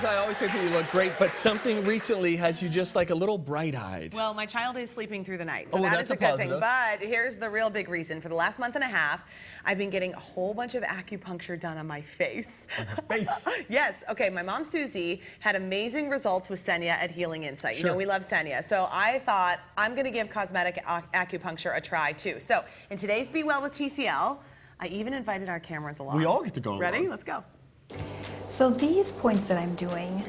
look, I always think that you look great, but something recently has you just like a little bright-eyed. Well, my child is sleeping through the night, so Oh, that that's is a good positive. thing. But here's the real big reason. For the last month and a half, I've been getting a whole bunch of acupuncture done on my face. Face? Yes. Okay, my mom, Susie, had amazing results with Senya at Healing Insight. Sure. You know, we love Senya. So I thought, I'm going to give cosmetic acupuncture a try, too. So in today's Be Well with TCL, I even invited our cameras along. We all get to go along. Ready? Let's go. So these points that I'm doing,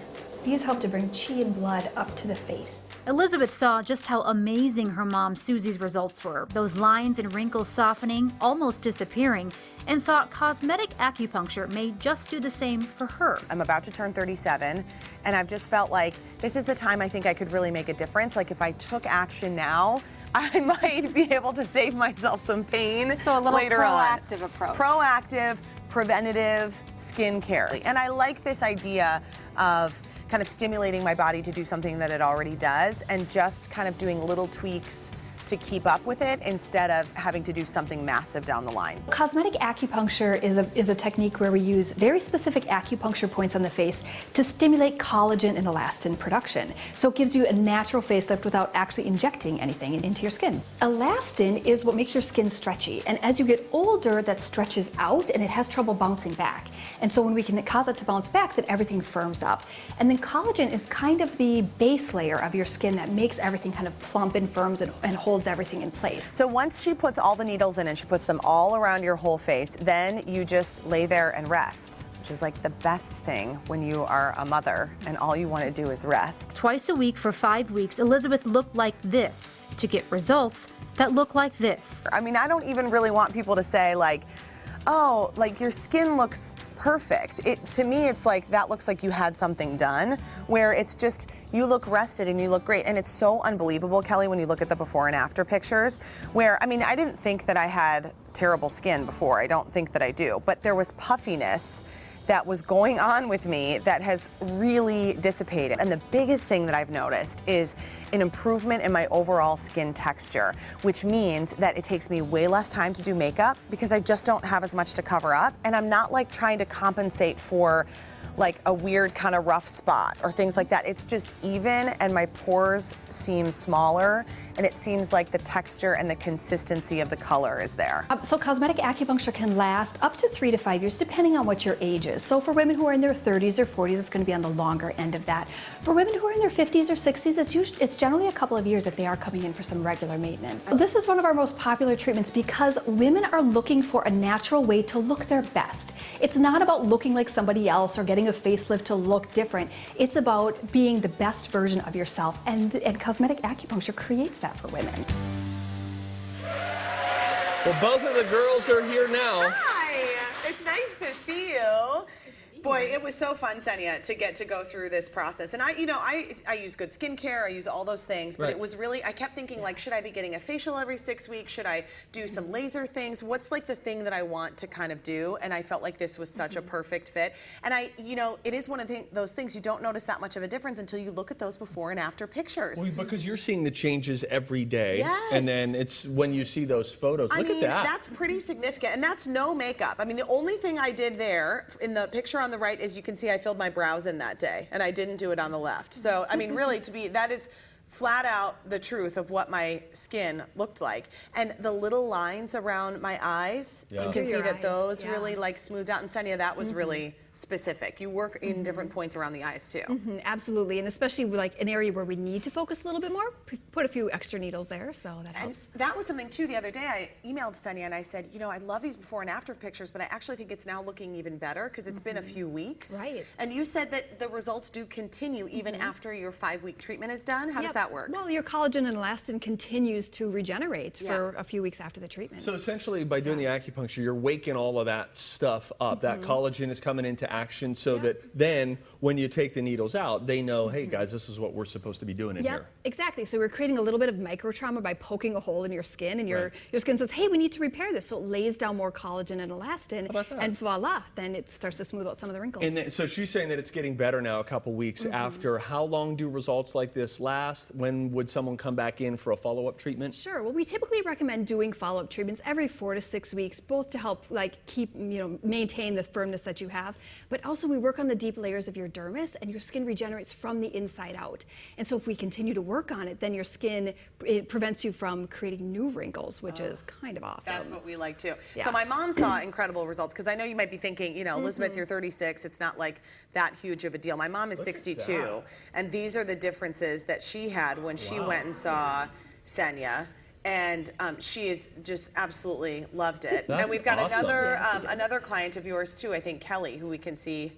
these help to bring chi and blood up to the face. Elizabeth saw just how amazing her mom Susie's results were, those lines and wrinkles softening, almost disappearing, and thought cosmetic acupuncture may just do the same for her. I'm about to turn 37, and I've just felt like this is the time I think I could really make a difference. Like if I took action now, I might be able to save myself some pain So a little later on. proactive approach. Proactive, preventative skincare. And I like this idea of kind of stimulating my body to do something that it already does and just kind of doing little tweaks to keep up with it instead of having to do something massive down the line. Cosmetic acupuncture is a technique where we use very specific acupuncture points on the face to stimulate collagen and elastin production. So it gives you a natural facelift without actually injecting anything into your skin. Elastin is what makes your skin stretchy, and as you get older, that stretches out and it has trouble bouncing back. And so when we can cause it to bounce back, then everything firms up. And then collagen is kind of the base layer of your skin that makes everything kind of plump and firms and holds everything in place. So once she puts all the needles in and she puts them all around your whole face, then you just lay there and rest, which is like the best thing when you are a mother and all you want to do is rest. Twice a week for 5 weeks, Elizabeth looked like this to get results that look like this. I mean, I don't even really want people to say like, oh, like your skin looks perfect. To me, it's like that looks like you had something done, where it's just you look rested and you look great. And it's so unbelievable, Kelly, when you look at the before and after pictures, where, I mean, I didn't think that I had terrible skin before. I don't think that I do. But there was puffiness that was going on with me that has really dissipated. And the biggest thing that I've noticed is an improvement in my overall skin texture, which means that it takes me way less time to do makeup because I just don't have as much to cover up. And I'm not like trying to compensate for like a weird kind of rough spot or things like that. It's just even, and my pores seem smaller, and it seems like the texture and the consistency of the color is there. So cosmetic acupuncture can last up to 3 to 5 years depending on what your age is. So for women who are in their 30s or 40s, it's going to be on the longer end of that. For women who are in their 50s or 60s, it's generally a couple of years if they are coming in for some regular maintenance. So this is one of our most popular treatments because women are looking for a natural way to look their best. It's not about looking like somebody else or getting a facelift to look different. It's about being the best version of yourself, and cosmetic acupuncture creates that for women. Well, both of the girls are here now. Hi, it's nice to see you. Boy, it was so fun, Senya, to get to go through this process. And I use good skincare, I use all those things, but Right. it was really, I kept thinking like, should I be getting a facial every 6 weeks? Should I do some laser things? What's like the thing that I want to kind of do? And I felt like this was such a perfect fit. And it is one of those things you don't notice that much of a difference until you look at those before and after pictures. Well, because you're seeing the changes every day. Yes. And then it's when you see those photos. Look at that. That's pretty significant. And that's no makeup. I mean, the only thing I did there in the picture on the right is you can see I filled my brows in that day, and I didn't do it on the left. So, I mean, really, that is flat out the truth of what my skin looked like. And the little lines around my eyes, you can see that those really like smoothed out. And Senya, that was really specific. You work in different points around the eyes too. Absolutely, and especially like an area where we need to focus a little bit more, put a few extra needles there, so that helps. And that was something too. The other day I emailed Senya and I said, you know, I love these before and after pictures, but I actually think it's now looking even better because it's been a few weeks. Right. And you said that the results do continue even after your 5-week treatment is done. How does that work? Well, your collagen and elastin continues to regenerate for a few weeks after the treatment. So essentially, by doing the acupuncture, you're waking all of that stuff up. That collagen is coming into action so that then when you take the needles out, they know, hey guys, this is what we're supposed to be doing in here. Exactly. So we're creating a little bit of micro trauma by poking a hole in your skin, and your skin says, hey, we need to repair this. So it lays down more collagen and elastin, and voila, then it starts to smooth out some of the wrinkles. And then, so she's saying that it's getting better now a couple weeks after. How long do results like this last? When would someone come back in for a follow-up treatment? Sure. Well, we typically recommend doing follow-up treatments every 4 to 6 weeks, both to help like keep, maintain the firmness that you have, But also we work on the deep layers of your dermis, and your skin regenerates from the inside out. And so if we continue to work on it, then your skin, it prevents you from creating new wrinkles, which is kind of awesome. That's what we like too. Yeah. So my mom saw incredible results, because I know you might be thinking, you know, Elizabeth, you're 36, it's not like that huge of a deal. My mom is 62, and these are the differences that she had when she went and saw Senya. And she is just absolutely loved it. That's and we've got awesome. another client of yours too, I think Kelly, who we can see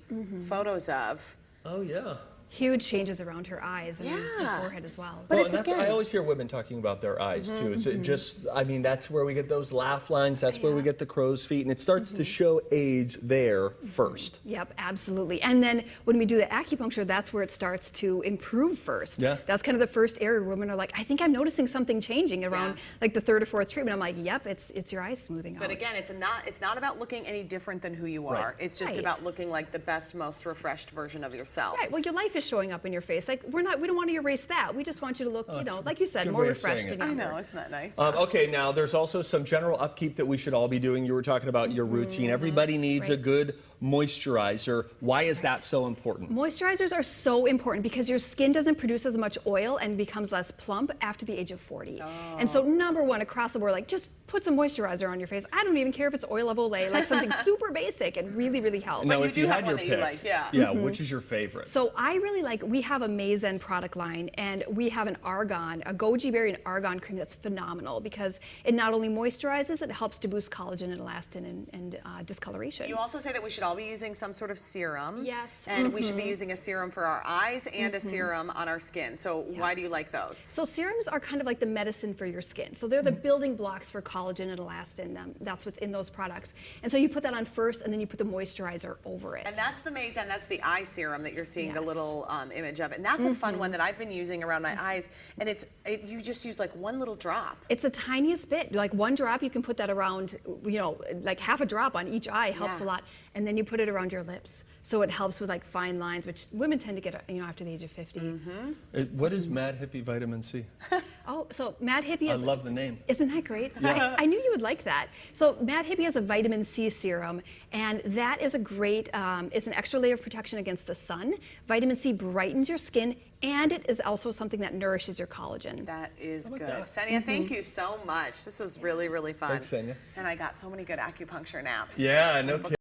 photos of. Oh, yeah. Huge changes around her eyes and Yeah. her forehead as well. But Well, it's and that's, I again- always hear women talking about their eyes too. It's just, I mean, that's where we get those laugh lines. That's where we get the crow's feet, and it starts to show age there first. Yep, absolutely. And then when we do the acupuncture, that's where it starts to improve first. Yeah. That's kind of the first area where women are like, I think I'm noticing something changing around like the third or fourth treatment. I'm like, yep, it's your eyes smoothing out. But again, it's not about looking any different than who you are. Right. It's just Right. about looking like the best, most refreshed version of yourself. Right. Well, your life is showing up in your face. Like we don't want to erase that. We just want you to look, you know, like you said, good more way of refreshed saying and it. I younger. know, isn't that nice? Okay, now there's also some general upkeep that we should all be doing. You were talking about your routine. Everybody needs a Right. good moisturizer. Why is that so important? Moisturizers are so important because your skin doesn't produce as much oil and becomes less plump after the age of 40. And so number one, across the board, like just put some moisturizer on your face. I don't even care if it's oil of Olay, like something super basic. It really, really helps. Now, you if do you have had one your that you pick, like, yeah. yeah, which is your favorite? So I really like, we have a Mazen product line, and we have an argan, a goji berry and argan cream that's phenomenal because it not only moisturizes, it helps to boost collagen and elastin and discoloration. You also say that we should all be using some sort of serum. Yes. And we should be using a serum for our eyes and a serum on our skin. So why do you like those? So serums are kind of like the medicine for your skin. So they're the building blocks for collagen and elastin. That's what's in those products. And so you put that on first, and then you put the moisturizer over it. And that's the Mazen, that's the eye serum that you're seeing the Yes. little image of. And that's a fun one that I've been using around my eyes. And you just use like one little drop. It's the tiniest bit, like one drop. You can put that around, you know, like half a drop on each eye helps a lot. And then you put it around your lips. So it helps with like fine lines, which women tend to get, you know, after the age of 50. What is Mad Hippie Vitamin C? Oh, so Mad Hippie I is. love the name. Isn't that great? I knew you would like that. So Mad Hippie has a vitamin C serum, and that is a great, it's an extra layer of protection against the sun. Vitamin C brightens your skin, and it is also something that nourishes your collagen. That is good. that. Senya, thank you so much. This was really, really fun. Thanks, Senya. And I got so many good acupuncture naps. Yeah, no kidding.